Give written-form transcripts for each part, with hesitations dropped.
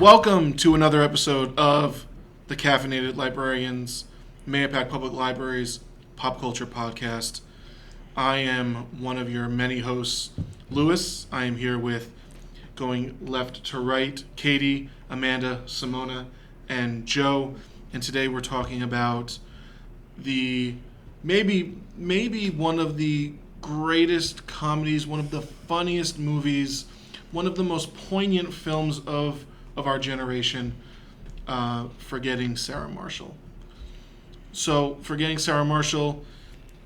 Welcome to another episode of the Caffeinated Librarians, Mayapack Public Library's pop culture podcast. I am one of your many hosts, Lewis. I am here with, going left to right, Katie, Amanda, Simona, and Joe. And today we're talking about the maybe one of the greatest comedies, one of the funniest movies, one of the most poignant films of our generation, Forgetting Sarah Marshall. So, Forgetting Sarah Marshall,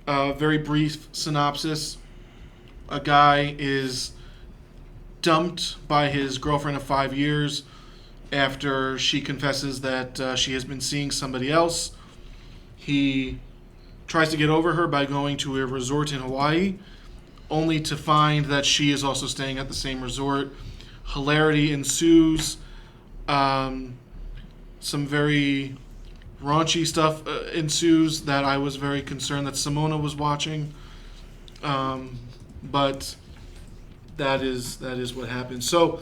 very brief synopsis. A guy is dumped by his girlfriend of 5 years after she confesses that she has been seeing somebody else. He tries to get over her by going to a resort in Hawaii, only to find that she is also staying at the same resort. Hilarity ensues. Some very raunchy stuff ensues that I was very concerned that Simona was watching. But that is what happened. So,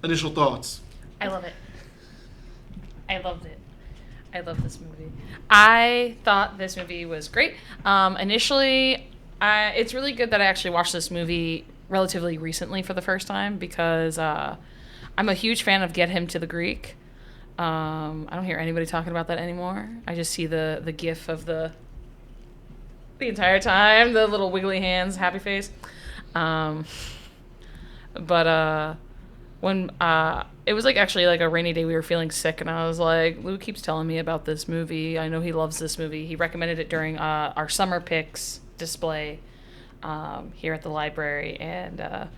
initial thoughts. I love it. I loved it. I love this movie. I thought this movie was great. Initially, it's really good that I actually watched this movie relatively recently for the first time because I'm a huge fan of Get Him to the Greek. I don't hear anybody talking about that anymore. I just see the gif of the entire time, the little wiggly hands, happy face. But when it was actually a rainy day, we were feeling sick, and I was like, Lou keeps telling me about this movie. I know he loves this movie. He recommended it during our summer picks display here at the library, and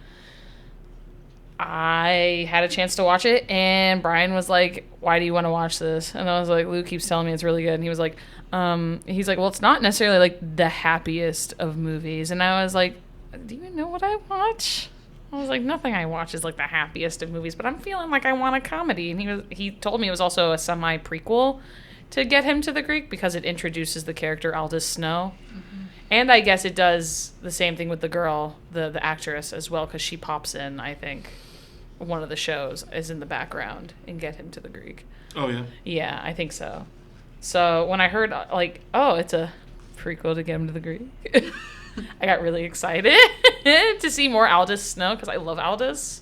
I had a chance to watch it, and Brian was like, why do you want to watch this? And I was like, Lou keeps telling me it's really good. And he was like, well, it's not necessarily the happiest of movies. And I was like, do you know what I watch? I was like, nothing I watch is the happiest of movies, but I'm feeling like I want a comedy. And he told me it was also a semi-prequel to Get Him to the Greek because it introduces the character Aldous Snow. Mm-hmm. And I guess it does the same thing with the girl, the actress as well, because she pops in, I think. One of the shows is in the background in Get Him to the Greek. Oh, yeah? Yeah, I think so. So when I heard, it's a prequel to Get Him to the Greek, I got really excited to see more Aldous Snow, because I love Aldous.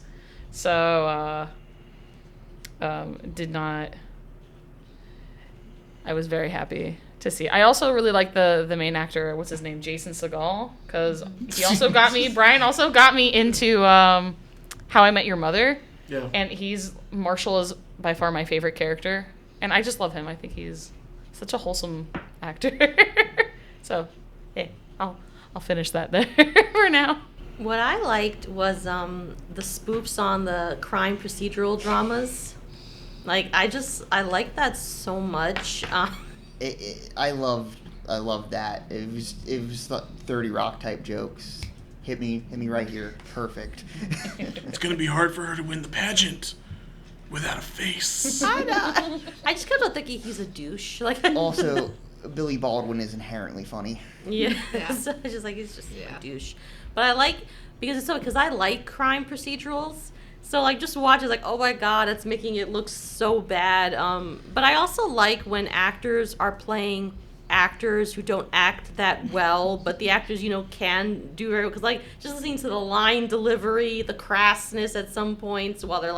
So, I was very happy to see. I also really like the main actor, what's his name, Jason Segel, because he also got me, Brian also got me into How I Met Your Mother. Yeah. And Marshall is by far my favorite character, and I just love him. I think he's such a wholesome actor. So, hey, I'll finish that there for now. What I liked was the spoofs on the crime procedural dramas. I like that so much. I loved that. It was 30 Rock type jokes. Hit me right here. Perfect. It's gonna be hard for her to win the pageant without a face. I know. I just kept on thinking he's a douche. Also, Billy Baldwin is inherently funny. Yeah. So it's just he's just a douche. But I like because I like crime procedurals. So just watch it oh my god, it's making it look so bad. But I also like when actors are playing actors who don't act that well, but the actors can do very well, because just listening to the line delivery, the crassness at some points while they're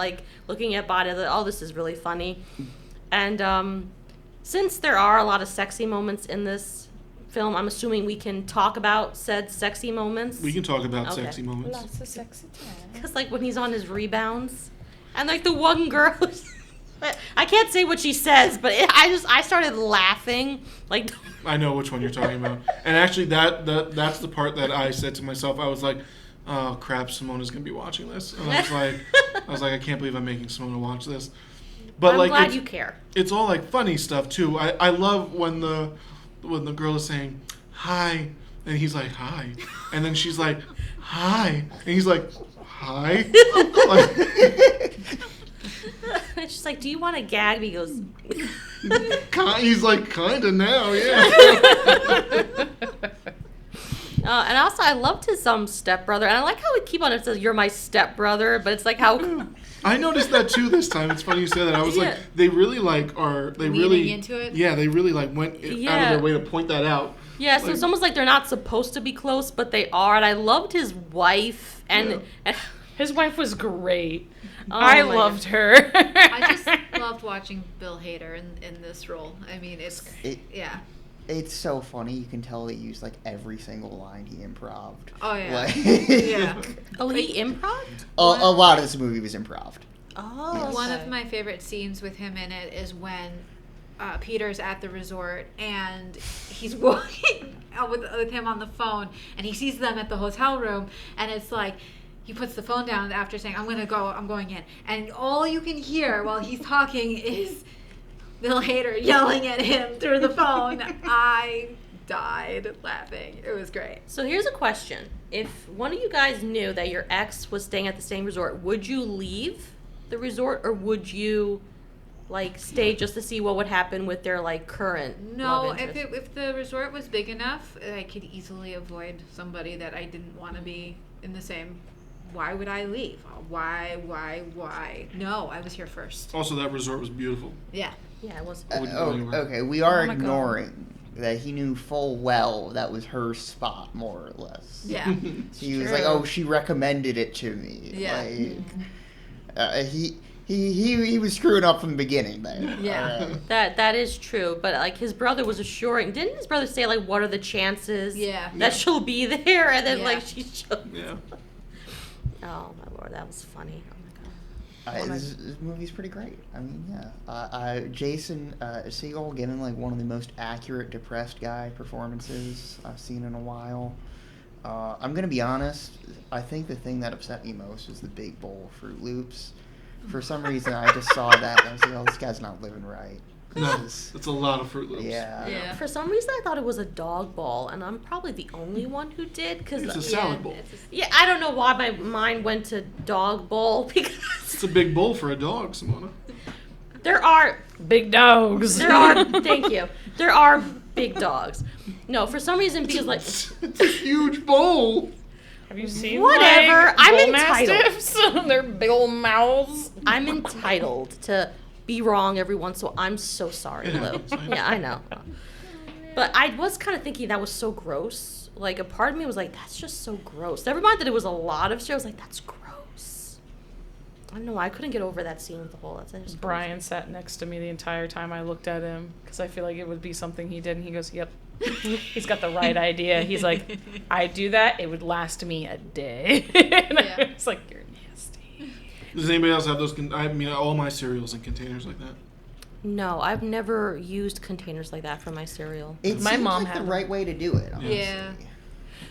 looking at bodies, this is really funny. And since there are a lot of sexy moments in this film, I'm assuming we can talk about said sexy moments. We can talk about sexy moments. Lots of sexy time. Because when he's on his rebounds, and the one girl, I can't say what she says, but I started laughing. I know which one you're talking about. And actually, that's the part that I said to myself. I was like, oh crap, Simona's gonna be watching this. And I was like, I can't believe I'm making Simona watch this. But I'm glad you care. It's all funny stuff too. I love when the girl is saying hi, and he's like hi, and then she's like hi, and he's like hi. And she's like, do you want a gag? He goes, he's like, kinda now, yeah. And also, I loved his stepbrother, and I like how we keep on it says, "You're my stepbrother," but it's how I noticed that too this time. It's funny you say that. I was Yeah. like, they really like are they Leaning really into it? Yeah, they really like went out of Yeah. their way to point that out. Yeah, so Like- it's almost like they're not supposed to be close, but they are. And I loved his wife, and His wife was great. Oh I my loved God. her. I just loved watching Bill Hader in this role. I mean, yeah. It's so funny. You can tell they used like every single line he improv'd. Oh, yeah. Like, Yeah. Oh, he improv? a lot of this movie was improv'd. Oh, Yes. One okay. of my favorite scenes with him in it is when Peter's at the resort and he's walking out with him on the phone, and he sees them at the hotel room, and it's like he puts the phone down after saying, I'm going in. And all you can hear while he's talking is Bill Hader yelling at him through the phone. I died laughing. It was great. So here's a question. If one of you guys knew that your ex was staying at the same resort, would you leave the resort, or would you like stay just to see what would happen with their like current No, love interest? if the resort was big enough, I could easily avoid somebody that I didn't want to be in the same. Why would I leave? Why? No, I was here first. Also, that resort was beautiful. Yeah. Yeah, it was. I wouldn't go anywhere. Okay, we are wanna go. ignoring that he knew full well that was her spot, more or less. Yeah. He was like, "Oh, she recommended it to me." Yeah. Like, he was screwing up from the beginning there. Yeah. Alright. That is true, but like his brother was assuring. Didn't his brother say like, "What are the chances Yeah. that she'll be there?" And then Yeah. like she showed. Yeah. Oh my lord, that was funny. Oh my god. This movie's pretty great. I mean, yeah. Jason Segel giving like one of the most accurate depressed guy performances I've seen in a while. I'm gonna be honest. I think the thing that upset me most was the big bowl of Fruit Loops. For some reason, I just saw that and I was like, "Oh, this guy's not living right." No, This is- it's a lot of Fruit Loops. yeah. Yeah. For some reason, I thought it was a dog ball, and I'm probably the only one who did. Cause It's a salad bowl. yeah, I don't know why my mind went to dog bowl It's because a big bowl for a dog, Simona. there are Big dogs. thank you. There are big dogs. No, for some reason because like It's a huge bowl. Have you seen Whatever, like, I'm bull entitled. mastiffs? Their big old mouths. I'm entitled to be wrong every once in a while. I'm so sorry, It Lou. happens, I know. Yeah, I know. But I was kind of thinking that was so gross. Like a part of me was like, that's just so gross. Never mind that it was a lot of shit. I was like, that's gross. I don't know why I couldn't get over that scene with the whole. That's just Brian sat next to me the entire time I looked at him because I feel like it would be something he did, and he goes, "Yep." He's got the right idea. He's like, I do that, it would last me a day. And Yeah. it's like, you're nasty. Does anybody else have those? I mean, all my cereals in containers like that. No, I've never used containers like that for my cereal. It My seems mom like had the them. right way to do it. Honestly. Yeah.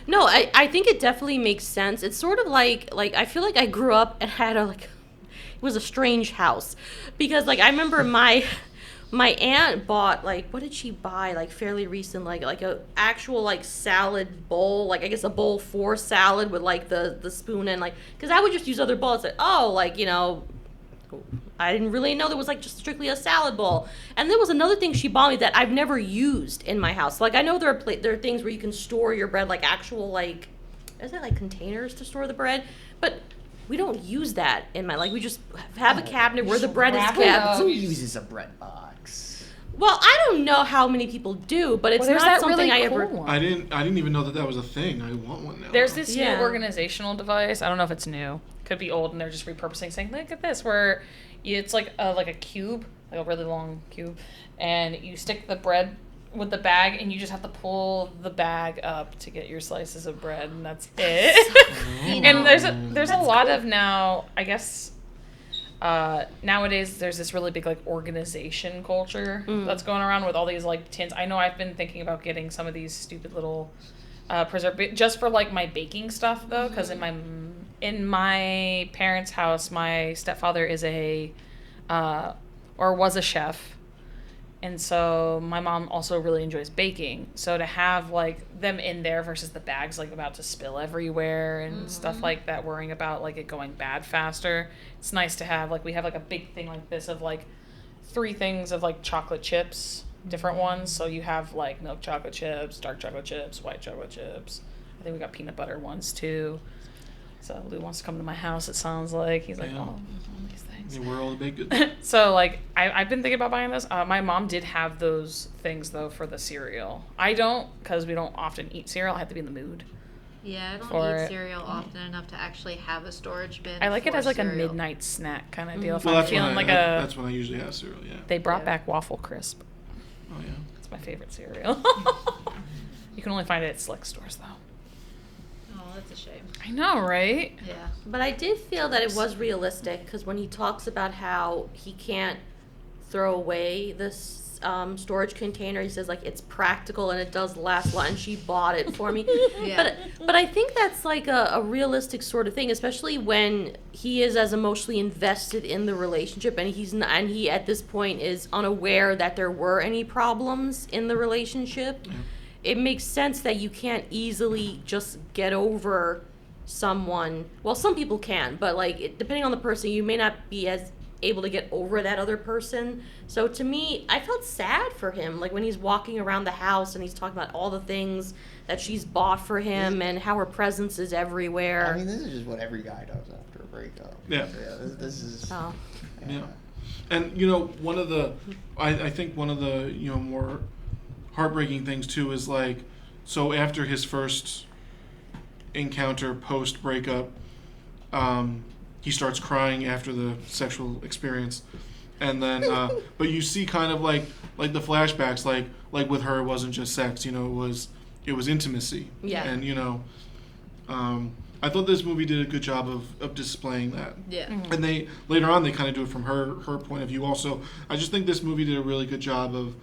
No, I think it definitely makes sense. It's sort of like I feel like I grew up and had it was a strange house because like I remember my aunt bought like what did she buy like fairly recent like a actual like salad bowl, like I guess a bowl for salad with like the spoon and like because I would just use other bowls like I didn't really know there was like just strictly a salad bowl. And there was another thing she bought me that I've never used in my house. Like I know there are things where you can store your bread, like actual like, is it like containers to store the bread? But we don't use that in my we just have a cabinet where the bread is wrap it kept. up. Who uses a bread box? Well, I don't know how many people do, but it's Well, there's not that something really I cool ever. one. I didn't even know that was a thing. I want one now. There's this Yeah. new organizational device. I don't know if it's new. Could be old, and they're just repurposing, saying, "Look at this," where it's like a cube, like a really long cube, and you stick the bread with the bag, and you just have to pull the bag up to get your slices of bread, and that's it. And there's a lot of now, I guess. Nowadays, there's this really big like organization culture that's going around with all these like tins. I know I've been thinking about getting some of these stupid little preserve just for like my baking stuff though, because in my parents' house, my stepfather is was a chef, and so my mom also really enjoys baking. So to have like them in there versus the bags like about to spill everywhere and stuff like that, worrying about like it going bad faster, it's nice to have like we have like a big thing like this of like 3 things of like chocolate chips, different ones. So you have like milk chocolate chips, dark chocolate chips, white chocolate chips. I think we got peanut butter ones too. So Lou wants to come to my house, it sounds like. He's like, Yeah. oh, all these things. Yeah, we're all baked good. So, like, I've been thinking about buying this. My mom did have those things, though, for the cereal. I don't, because we don't often eat cereal. I have to be in the mood. Yeah, I don't For eat it. cereal often enough to actually have a storage bin. I like it for as, like, a cereal. midnight snack kind of deal. If Well, I'm that's when feeling like that's when I usually have cereal. Yeah. They brought Yeah. back Waffle Crisp. Oh yeah. It's my favorite cereal. You can only find it at select stores, though. Oh, that's a shame. I know, right? Yeah. But I did feel that it was realistic because when he talks about how he can't throw away this storage container, he says like it's practical and it does last long, and she bought it for me. Yeah. But I think that's like a realistic sort of thing, especially when he is as emotionally invested in the relationship, and he at this point is unaware that there were any problems in the relationship. Yeah. It makes sense that you can't easily just get over someone. Well, some people can, but like depending on the person, you may not be as able to get over that other person. So to me, I felt sad for him, like when he's walking around the house and he's talking about all the things that she's bought for him and how her presence is everywhere. I mean, this is just what every guy does after a breakup. Yeah. This is. Oh. Yeah. And one of the, I think one of the more heartbreaking things too is like, so after his first encounter post breakup, he starts crying after the sexual experience, and then but you see kind of like the flashbacks, like with her, it wasn't just sex, it was intimacy. Yeah. And I thought this movie did a good job of displaying that. Yeah. And they later on they kind of do it from her point of view also. I just think this movie did a really good job of,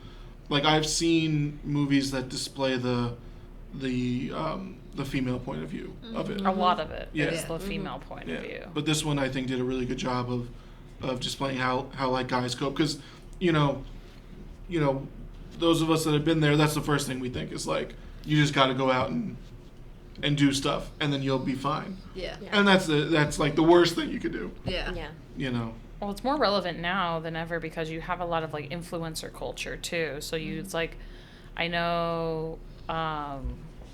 like, I've seen movies that display the female point of view of it. A lot of it Yeah. is the female point of view. But this one I think did a really good job of displaying how like guys cope, because those of us that have been there, that's the first thing we think is like, you just got to go out and do stuff and then you'll be fine. Yeah. Yeah. And that's like the worst thing you could do. Yeah. Yeah. Well, it's more relevant now than ever because you have a lot of like influencer culture too. So it's like, I know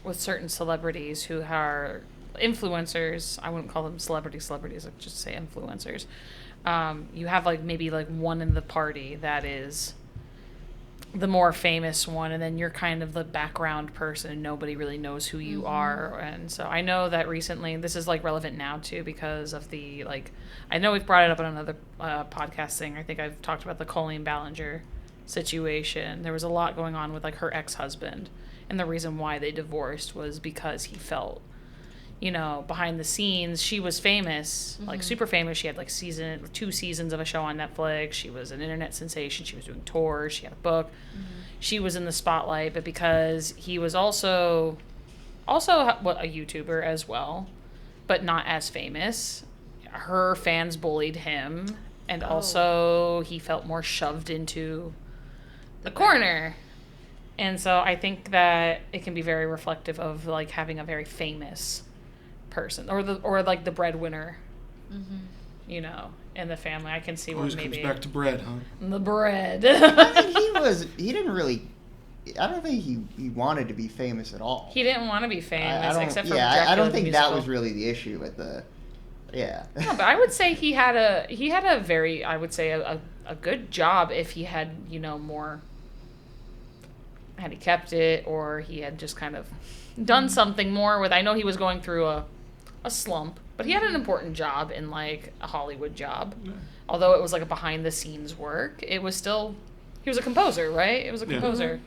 with certain celebrities who are influencers, I wouldn't call them celebrities, I'd just say influencers. You have like maybe like one in the party that is the more famous one, and then you're kind of the background person. Nobody really knows who you are. And so I know that recently, this is like relevant now too because of the, like, I know we've brought it up on another podcast thing. I think I've talked about the Colleen Ballinger situation. There was a lot going on with like her ex-husband, and the reason why they divorced was because he felt, behind the scenes, she was famous, like super famous. She had like 2 seasons of a show on Netflix. She was an internet sensation. She was doing tours. She had a book. She was in the spotlight, but because he was also a YouTuber as well, but not as famous, her fans bullied him, and also he felt more shoved into the corner. And so I think that it can be very reflective of like having a very famous person or like the breadwinner, in the family. I can see where Always maybe comes back to bread, huh? the bread. I mean, he didn't really. I don't think he wanted to be famous at all. He didn't want to be famous, I don't, except for yeah, Dracula I don't the think musical. that was really the issue with the. Yeah. No, but I would say he had a very, I would say a good job if he had, more, had he kept it, or he had just kind of done something more with, I know he was going through a slump, but he had an important job in like a Hollywood job. Yeah. Although it was like a behind the scenes work, it was still, he was a composer, right? It was a Yeah. composer.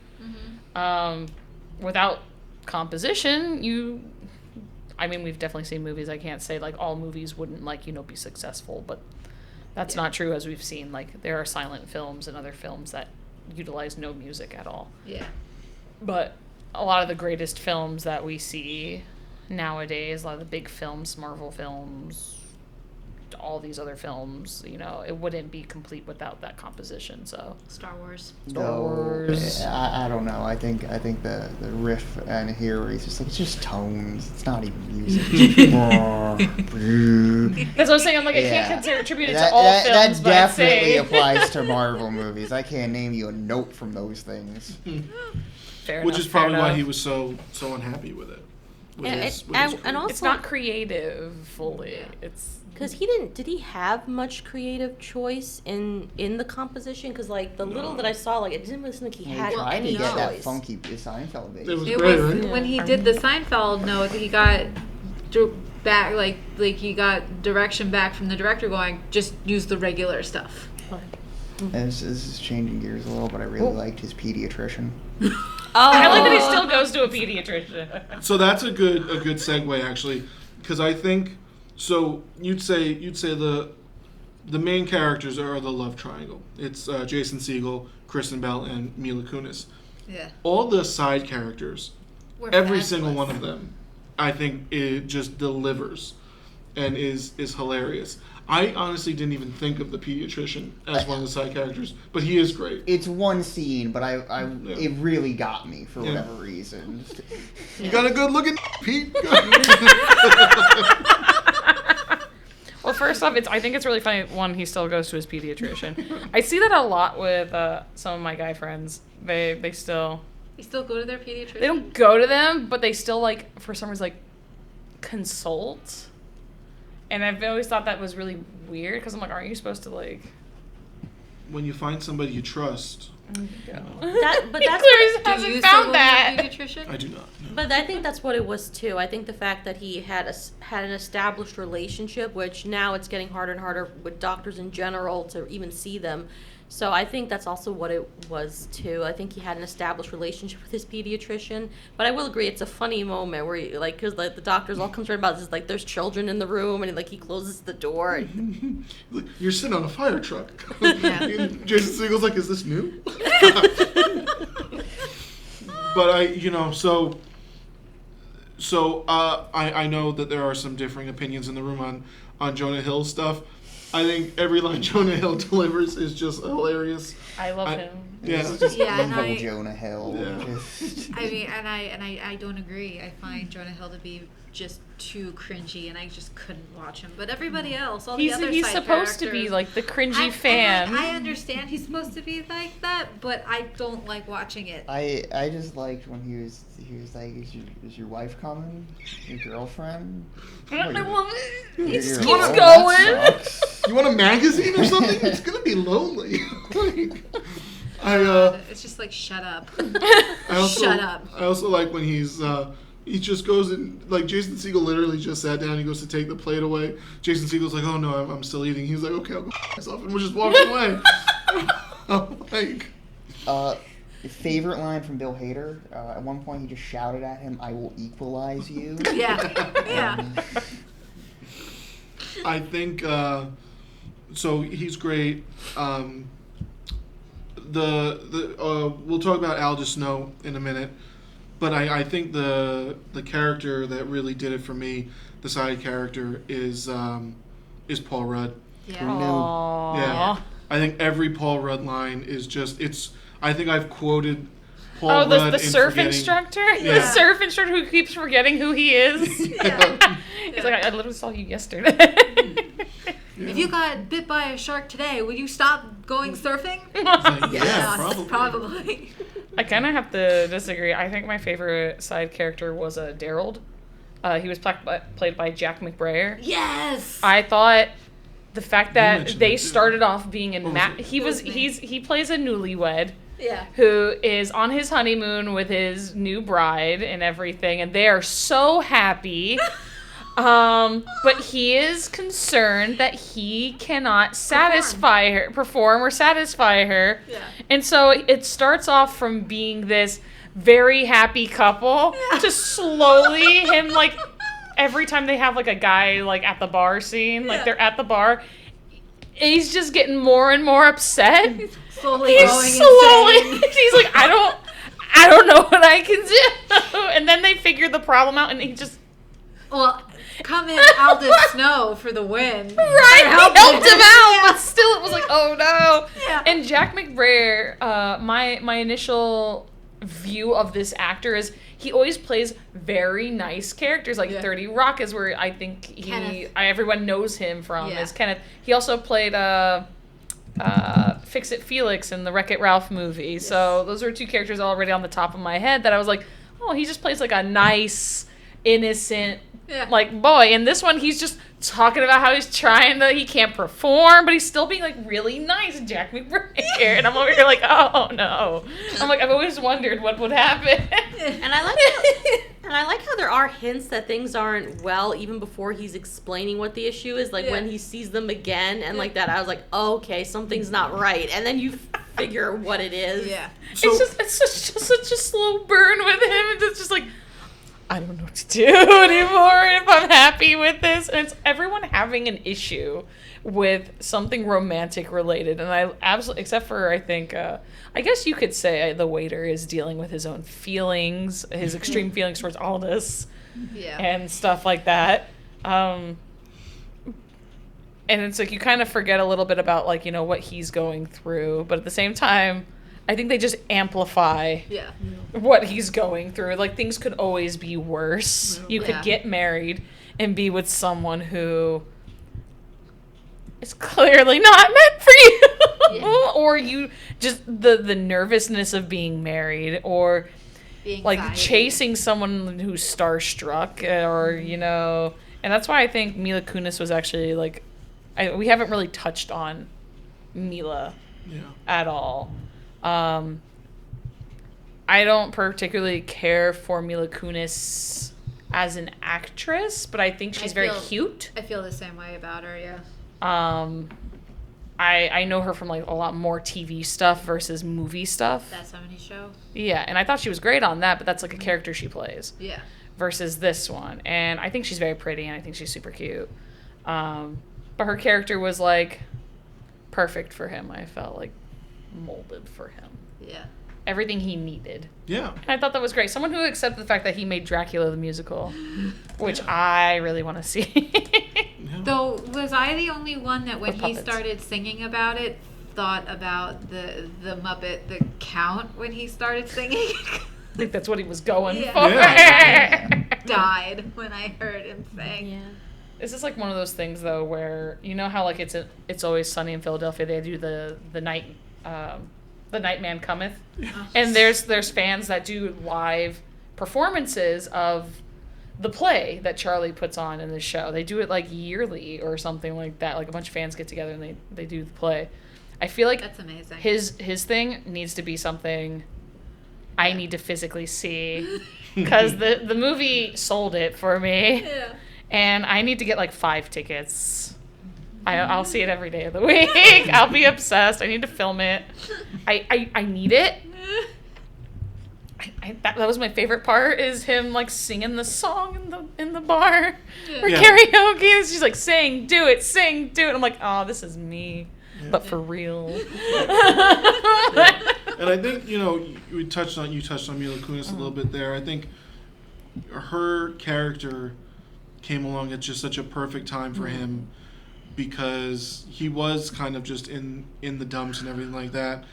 Without composition, we've definitely seen movies. I can't say like all movies wouldn't be successful, but that's not true, as we've seen. Like there are silent films and other films that utilize no music at all. Yeah. But a lot of the greatest films that we see nowadays, a lot of the big films, Marvel films, all these other films, it wouldn't be complete without that composition. So Star Wars. Star Wars. I don't know. I think the riff and here is just like, it's just tones. It's not even music. That's what I'm saying. I'm like, I Yeah. can't contribute it to all films, that but I'd say definitely applies to Marvel movies. I can't name you a note from those things. fair Which enough, is probably fair why enough. he was so unhappy with it. And also, It's not creative fully. It's because did he have much creative choice in the composition? Because like the little that I saw, like it didn't really seem like he had He tried any to get that choice. funky Seinfeld bass. It was It great, was right? when he did the Seinfeld note, he got back like he got direction back from the director going, just use the regular stuff. This is changing gears a little, but I really liked his pediatrician. I like that he still goes to a pediatrician. So that's a good segue actually, because I think so. You'd say the main characters are the love triangle. It's Jason Segel, Kristen Bell, and Mila Kunis. Yeah. All the side characters, We're every fabulous. single one of them, I think it just delivers, and is hilarious. I honestly didn't even think of the pediatrician as one of the side characters, but he is great. It's one scene, but it really got me for Yeah. whatever reason. You got a good looking Pete. Well, first off, I think it's really funny. One, he still goes to his pediatrician. I see that a lot with some of my guy friends. They still You still go to their pediatrician? they don't go to them, but they still like for some reason like consult. And I've always thought that was really weird because I'm like, aren't you supposed to like? When you find somebody you trust, But He that's clearly Do hasn't you still go found to that. your pediatrician? I do not. No. But I think that's what it was too. I think the fact that he had an established relationship, which now it's getting harder and harder with doctors in general to even see them. So I think that's also what it was too. I think he had an established relationship with his pediatrician. But I will agree, it's a funny moment where he, like, because like the doctors all concerned about this, like there's children in the room, and like he closes the door. And, You're sitting on a fire truck. Yeah. And Jason Segel's like, is this new? But I know that there are some differing opinions in the room on Jonah Hill's stuff. I think every line Jonah Hill delivers is just hilarious. I love him. Yeah. This is just Yeah, and evil I- Jonah Hill. Yeah. Just- I mean, and I don't agree. I find Jonah Hill to be just too cringy, and I just couldn't watch him. But everybody else, all the other He's side supposed to be characters- like the cringy fan. I understand he's supposed to be like that, but I don't like watching it. I just liked when he was like, is your wife coming? Your girlfriend? I love it. He Your- just your- keeps oh, going. that sucks. You want a magazine or something? It's gonna be lonely. It's just like, shut up. I also, Shut up. I also like when he just goes and, like, Jason Segel literally just sat down. He goes to take the plate away. Jason Segel's like, oh no, I'm still eating. He's like, okay, I'll go myself, and just walks away. I'm like, Favorite line from Bill Hader? At one point, he just shouted at him, "I will equalize you." Yeah, yeah. I think so. He's great. We'll talk about Aldous Snow in a minute, but I think the character that really did it for me, the side character, is Paul Rudd. Yeah. Aww. Yeah, I think every Paul Rudd line is just I think I've quoted Paul Oh, Rudd the in surf forgetting- instructor? Yeah. The surf instructor who keeps forgetting who he is? Yeah. He's like, I literally saw you yesterday. If you got bit by a shark today, would you stop going surfing? Like, yeah, Yes, probably. I kind of have to disagree. I think my favorite side character was Daryl. He was played by Jack McBrayer. Yes. I thought the fact that mentioned they that, too. started off being in What was it? he plays a newlywed Yeah. who is on his honeymoon with his new bride and everything, and they are so happy. But he is concerned that he cannot perform or satisfy her. Yeah. And so it starts off from being this very happy couple to slowly him like every time they have like a guy like at the bar scene, like Yeah. they're at the bar, he's just getting more and more upset. Slowly He's going slowly insane. he's like, I don't know what I can do. And then they figure the problem out and he just Well, come in Aldous Snow for the win. Right, he Help helped him out, Yeah. but still, it was like, oh no. Yeah. And Jack McBrayer, my initial view of this actor is he always plays very nice characters. Like Yeah. 30 Rock is where I think Kenneth. everyone knows him from Yeah. is Kenneth. He also played Fix It Felix in the Wreck-It Ralph movie. So those are two characters already on the top of my head that I was like, oh, he just plays like a nice innocent Yeah. like boy. And this one, he's just talking about how he's trying to, he can't perform, but he's still being like really nice. Jack McBride here, and I'm over here like, oh no. I'm like, I've always wondered what would happen. And I like how there are hints that things aren't well even before he's explaining what the issue is. Like when he sees them again and like that, I was like, oh, okay, something's not right. And then you figure what it is. Yeah. It's just such a slow burn with him. And it's just like, I don't know what to do anymore if I'm happy with this. And it's everyone having an issue with something romantic related. And I absolutely, except for I think, I guess you could say the waiter is dealing with his own feelings, his extreme feelings towards Aldous and stuff like that. And it's like you kind of forget a little bit about like, you know, what he's going through. But at the same time, I think they just amplify what he's going through. Like, things could always be worse. You could get married and be with someone who is clearly not meant for you. Or you just, the nervousness of being married, or The like anxiety. chasing someone who's starstruck, or, you know. And that's why I think Mila Kunis was actually, like, we haven't really touched on Mila at all. I don't particularly care for Mila Kunis as an actress, but I think she's very cute. I feel the same way about her, yeah. I know her from like a lot more TV stuff versus movie stuff. That 70s show. Yeah, and I thought she was great on that, but that's like a character she plays. Yeah. Versus this one. And I think she's very pretty, and I think she's super cute. But her character was like perfect for him. I felt like molded for him. Yeah. Everything he needed. Yeah. And I thought that was great. Someone who accepted the fact that he made Dracula the musical, which I really want to see. Though, was I the only one that when Or he puppets. started singing about it, thought about the Muppet, the Count, when he started singing? I think that's what he was going Yeah. for. Yeah. Died when I heard him sing. Yeah. This is like one of those things though where you know how like it's Always Sunny in Philadelphia, they do the night the Nightman Cometh, and there's fans that do live performances of the play that Charlie puts on in the show. They do it like yearly or something like that. Like a bunch of fans get together and they do the play. I feel like That's amazing. his thing needs to be something I need to physically see, because the movie sold it for me. Yeah. And I need to get like 5 tickets. I'll see it every day of the week. I'll be obsessed. I need to film it. I need it. That was my favorite part, is him like singing the song in the bar or Yeah. karaoke. And she's like, sing, do it. I'm like, oh, this is me, but for real. And I think, you know, you touched on Mila Kunis a little bit there. I think her character came along at just such a perfect time for him, because he was kind of just in the dumps and everything like that.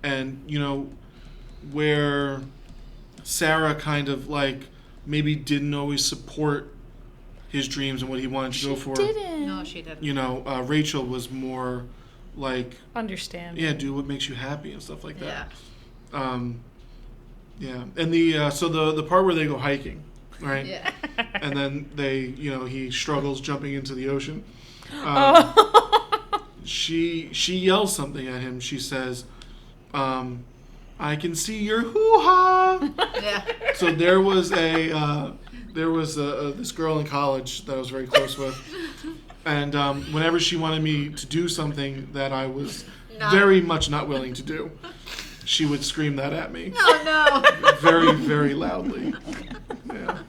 And, you know, where Sarah kind of like maybe didn't always support his dreams and what he wanted to go for. No, she didn't. You know, Rachel was more like, Understand. yeah, do what makes you happy and stuff like Yeah. that. Yeah. And the part where they go hiking, right? Yeah. And then he struggles jumping into the ocean. She yells something at him. She says, I can see your hoo-ha. Yeah. So there was this girl in college that I was very close with. And whenever she wanted me to do something that I was very much not willing to do, she would scream that at me. Oh, no. Very, very loudly. Yeah.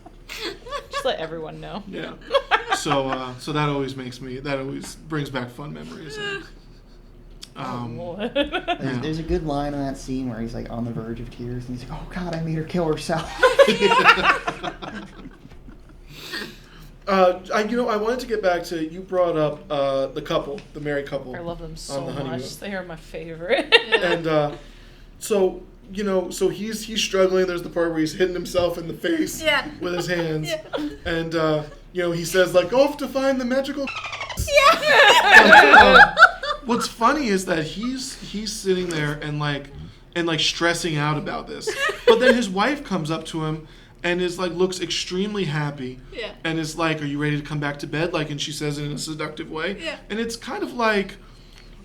Just let everyone know. Yeah. So that always brings back fun memories. There's a good line in that scene where he's like on the verge of tears and he's like, oh God, I made her kill herself. I wanted to get back to, you brought up the married couple. I love them so on the honeymoon. much. They are my favorite. And so he's struggling. There's the part where he's hitting himself in the face with his hands. Yeah. And he says like, off to find the magical. Yeah. What's funny is that he's sitting there and stressing out about this. But then his wife comes up to him and is like looks extremely happy. Yeah. And is like, "Are you ready to come back to bed?" Like, and she says it in a seductive way. Yeah. And it's kind of like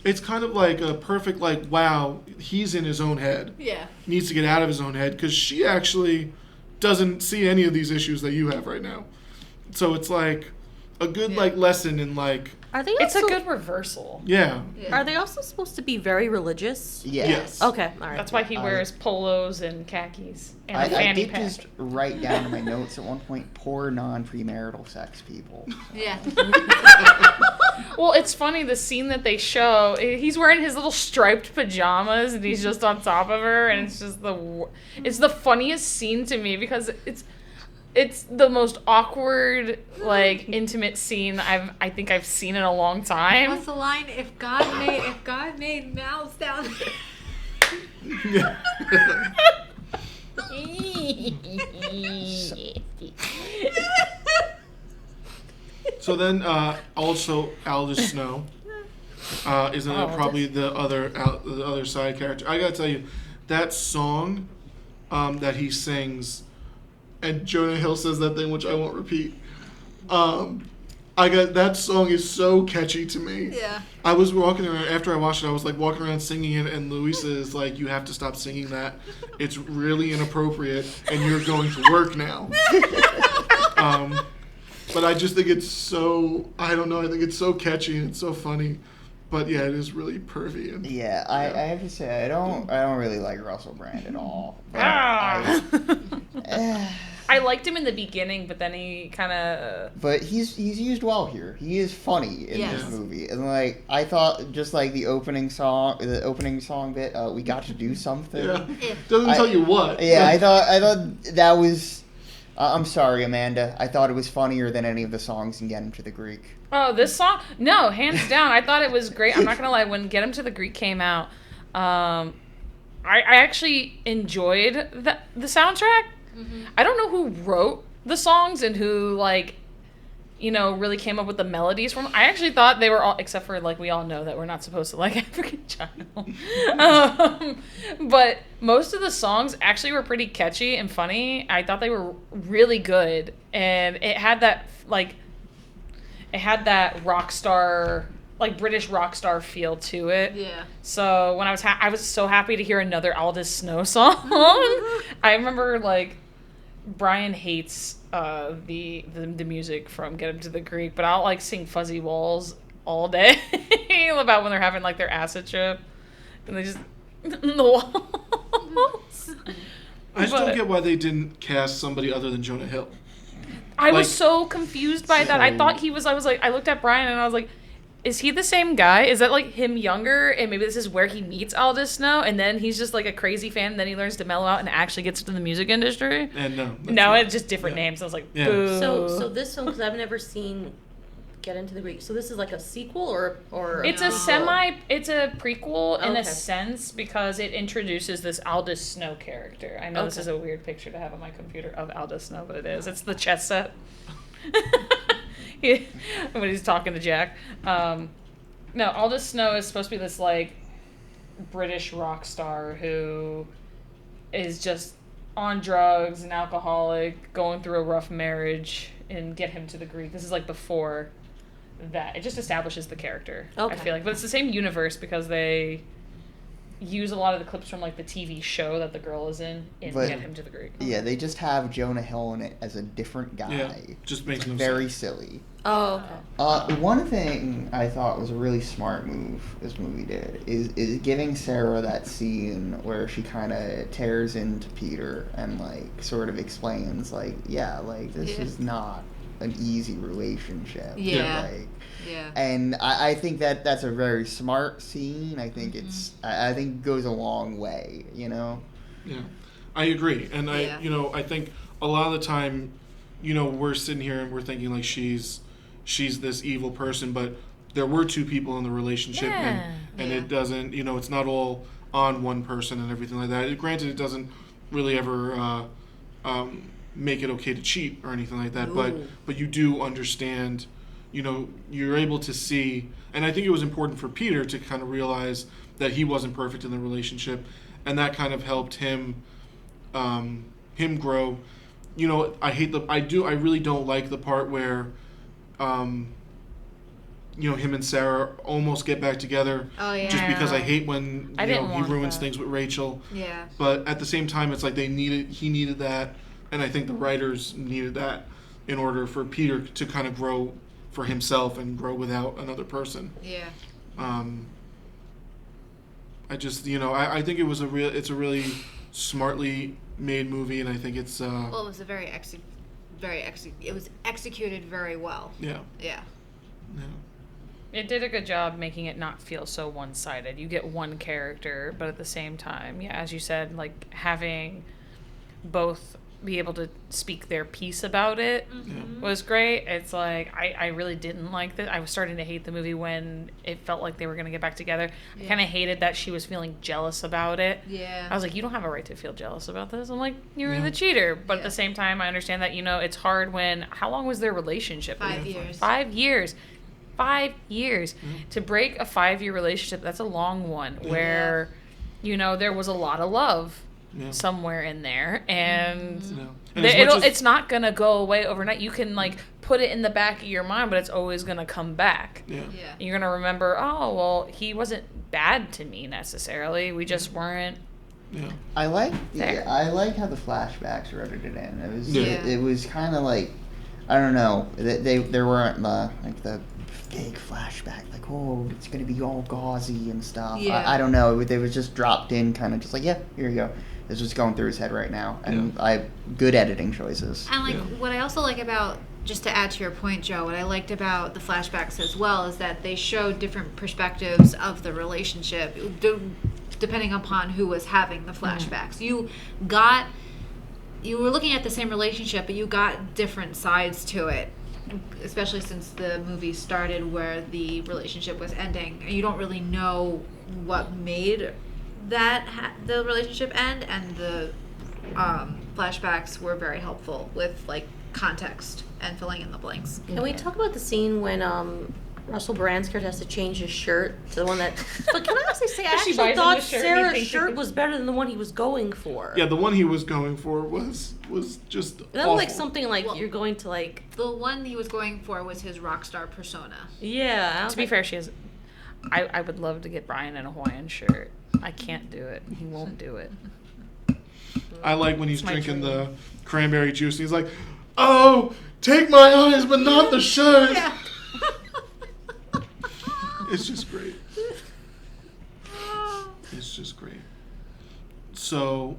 a perfect like, wow, he's in his own head. Yeah. Needs to get out of his own head because she actually doesn't see any of these issues that you have right now. So it's like a good like lesson in like. Are they? It's a also, good reversal. Yeah. Are they also supposed to be very religious? Yeah. Yes. Okay. All right. That's why he wears polos and khakis and a I fanny did pack. just write down in my notes at one point, poor non-premarital sex people. Yeah. Well, it's funny, the scene that they show, he's wearing his little striped pajamas and he's just on top of her, and it's just it's the funniest scene to me because it's the most awkward, like, intimate scene I think I've seen in a long time. What's the line? If God made mouths down there. So then, also Aldous Snow is probably the other side character. I gotta tell you, that song that he sings, and Jonah Hill says that thing which I won't repeat. That song is so catchy to me. Yeah. I was walking around after I watched it. I was like walking around singing it, and Louisa is like, "You have to stop singing that. It's really inappropriate, and you're going to work now." But I just think it's so, I don't know, I think it's so catchy and it's so funny. But yeah, it is really pervy. And, Yeah, I have to say I don't really like Russell Brand at all. But I liked him in the beginning, but then he kind of... But he's used well here. He is funny in Yes. this movie, and like I thought, just like the opening song bit, we got to do something. yeah. Doesn't tell you what. Yeah, I thought that was. I'm sorry, Amanda. I thought it was funnier than any of the songs in Get Him to the Greek. Oh, this song? No, hands down. I thought it was great. I'm not going to lie. When Get Him to the Greek came out, I actually enjoyed the soundtrack. Mm-hmm. I don't know who wrote the songs and who, like, really came up with the melodies from. I actually thought they were all, except for, like, we all know that we're not supposed to like African Child. But most of the songs actually were pretty catchy and funny. I thought they were really good, and it had that rock star, like British rock star feel to it. Yeah. So when I was so happy to hear another Aldous Snow song. I remember, like, Brian hates the music from Get Him to the Greek, but I'll like sing Fuzzy Walls all day about when they're having like their acid trip and they just the walls. I just don't get why they didn't cast somebody other than Jonah Hill. I was so confused by that. I thought I looked at Brian and I was like, is he the same guy? Is that like him younger? And maybe this is where he meets Aldous Snow, and then he's just like a crazy fan, and then he learns to mellow out and actually gets into the music industry? And no, it's just different names. I was like, boo. So this one, because I've never seen Get Into the Greek. So this is like a sequel or It's it's a prequel in a sense because it introduces this Aldous Snow character. I know this is a weird picture to have on my computer of Aldous Snow, but it is. It's the chess set. When he's talking to Jack. No, Aldous Snow is supposed to be this like British rock star who is just on drugs, an alcoholic, going through a rough marriage, and Get Him to the Greek. This is like before that. It just establishes the character. I feel like, but it's the same universe because they use a lot of the clips from like the TV show that the girl is in Get Him to the Greek. Yeah, they just have Jonah Hill in it as a different guy. Yeah, just makes no very sense. silly. Oh, okay. One thing I thought was a really smart move this movie did is giving Sarah that scene where she kind of tears into Peter and like sort of explains like, yeah, like this is not an easy relationship. Yeah. Like, Yeah. and I think that's a very smart scene. I think I think it goes a long way, Yeah, I agree. And I think a lot of the time, we're sitting here and we're thinking like she's this evil person, but there were two people in the relationship and it doesn't, it's not all on one person and everything like that. Granted, it doesn't really ever make it okay to cheat or anything like that, but you do understand, you're able to see, and I think it was important for Peter to kind of realize that he wasn't perfect in the relationship, and that kind of helped him grow. I really don't like the part where, him and Sarah almost get back together. Oh, yeah. Just because I hate when I didn't he want ruins that. things with Rachel. Yeah. But at the same time, it's like he needed that, and I think the writers needed that in order for Peter to kind of grow for himself and grow without another person. Yeah. I just, I think it's a really smartly made movie, and I think it's Well, it was a it was executed very well. yeah. Yeah. It did a good job making it not feel so one-sided. You get one character, but at the same time, yeah, as you said, like having both be able to speak their piece about it was great. It's like I really didn't like that. I was starting to hate the movie when it felt like they were going to get back together. I kind of hated that she was feeling jealous about it. Yeah. I was like, you don't have a right to feel jealous about this. I'm like, you're the cheater. But at the same time, I understand that, it's hard when, how long was their relationship? 5 years. 5 years. 5 years. To break a 5-year relationship, that's a long one where, there was a lot of love somewhere in there. And, And as much as- it's not going to go away overnight. You can, put it in the back of your mind, but it's always going to come back. Yeah. Yeah. You're going to remember, oh, well, he wasn't bad to me necessarily. We just weren't. Yeah. I like There. I like how the flashbacks were edited in. It was Yeah. it was kind of like, I don't know, there weren't the big flashback like, oh, it's gonna be all gauzy and stuff. Yeah. I don't know. It was just dropped in, kind of just like, yeah, here you go. It's just going through his head right now, and good editing choices. And what I also like about, just to add to your point, Joe, what I liked about the flashbacks as well is that they showed different perspectives of the relationship, depending upon who was having the flashbacks. You were looking at the same relationship, but you got different sides to it, especially since the movie started where the relationship was ending. You don't really know what made the relationship end, and the flashbacks were very helpful with context and filling in the blanks. Can we talk about the scene when Russell Brand's character has to change his shirt to the one that... But can I honestly say, I She actually buys him thought the shirt and he Sarah's thinks shirt he- was better than the one he was going for. Yeah, the one he was going for was just That awful. looked like something Well- you're going to The one he was going for was his rock star persona. Yeah. I was To be like, fair, she has. I would love to get Brian in a Hawaiian shirt. I can't do it. He won't do it. I like when he's It's my drinking dream. the cranberry juice and he's like, "Oh, take my eyes, but not the shirt." Yeah. It's just great. It's just great. So,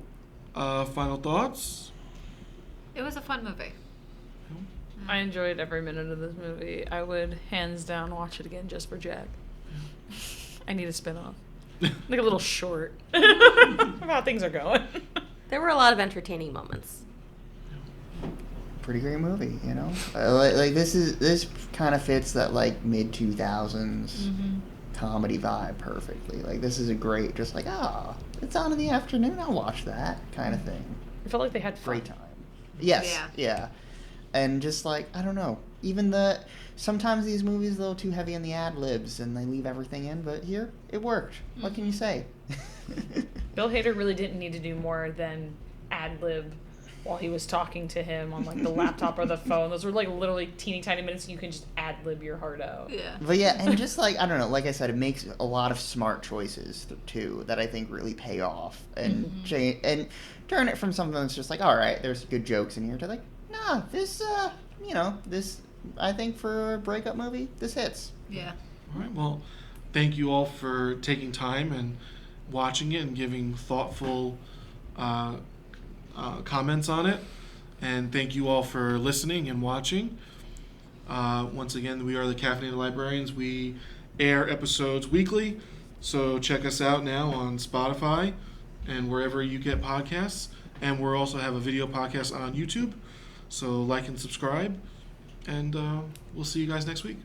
final thoughts? It was a fun movie. I enjoyed every minute of this movie. I would hands down watch it again just for Jack. I need a spin-off. Like a little short of how things are going. there were a lot of entertaining moments. Pretty great movie, this kind of fits that mid 2000s comedy vibe perfectly. This is a great, just it's on in the afternoon, I'll watch that kind of thing. I felt like they had fun. Great time. Yes, yeah. And just I don't know, even sometimes these movies are a little too heavy on the ad libs and they leave everything in, but here it worked. What can you say? Bill Hader really didn't need to do more than ad lib while he was talking to him on the laptop or the phone. Those were literally teeny tiny minutes, and you can just ad lib your heart out. Yeah. But yeah, and just I don't know, like I said, it makes a lot of smart choices too that I think really pay off and and turn it from something that's just all right, there's good jokes in here, to nah, this this, I think for a breakup movie, this hits. Yeah. All right, well, thank you all for taking time and watching it and giving thoughtful comments on it. And thank you all for listening and watching. Once again, we are the Caffeinated Librarians. We air episodes weekly, so check us out now on Spotify and wherever you get podcasts. And we also have a video podcast on YouTube, so like and subscribe. And we'll see you guys next week.